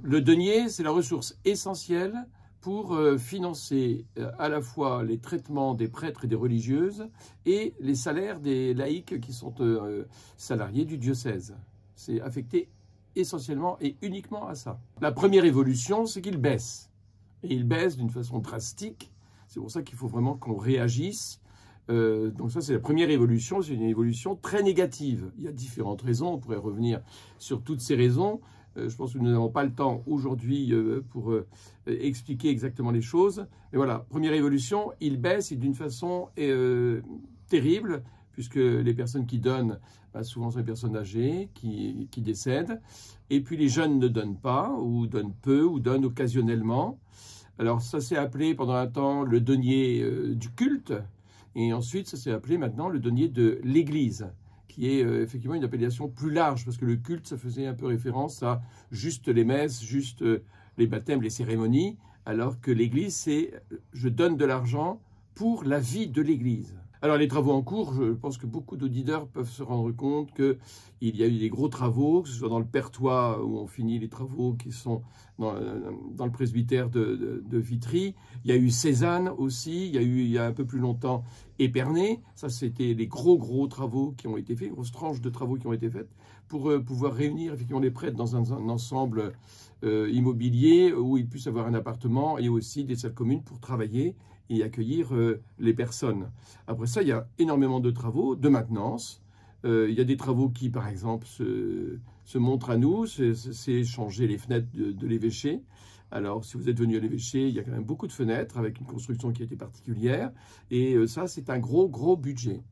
Le denier, c'est la ressource essentielle pour financer à la fois les traitements des prêtres et des religieuses et les salaires des laïcs qui sont salariés du diocèse. C'est affecté essentiellement et uniquement à ça. La première évolution, c'est qu'il baisse. Et il baisse d'une façon drastique. C'est pour ça qu'il faut vraiment qu'on réagisse. Donc ça, c'est la première évolution. C'est une évolution très négative. Il y a différentes raisons. On pourrait revenir sur toutes ces raisons. Je pense que nous n'avons pas le temps aujourd'hui pour expliquer exactement les choses. Mais voilà, première évolution, il baisse et d'une façon terrible, puisque les personnes qui donnent, souvent sont les personnes âgées qui décèdent. Et puis les jeunes ne donnent pas, ou donnent peu, ou donnent occasionnellement. Alors ça s'est appelé pendant un temps le denier du culte, et ensuite ça s'est appelé maintenant le denier de l'Église, qui est effectivement une appellation plus large, parce que le culte, ça faisait un peu référence à juste les messes, juste les baptêmes, les cérémonies, alors que l'Église, c'est je donne de l'argent pour la vie de l'Église. Alors les travaux en cours, je pense que beaucoup d'auditeurs peuvent se rendre compte qu'il y a eu des gros travaux, que ce soit dans le Perthois où on finit les travaux qui sont dans le presbytère de Vitry. Il y a eu Cézanne aussi, il y a un peu plus longtemps Épernay. Ça, c'était les gros travaux qui ont été faits, grosses tranches de travaux qui ont été faites pour pouvoir réunir effectivement les prêtres dans un ensemble immobilier où ils puissent avoir un appartement et aussi des salles communes pour travailler et accueillir les personnes. Après ça, il y a énormément de travaux de maintenance. Il y a des travaux qui, par exemple, se montrent à nous, c'est changer les fenêtres de l'évêché. Alors, si vous êtes venu à l'évêché, il y a quand même beaucoup de fenêtres avec une construction qui a été particulière. Et ça, c'est un gros budget.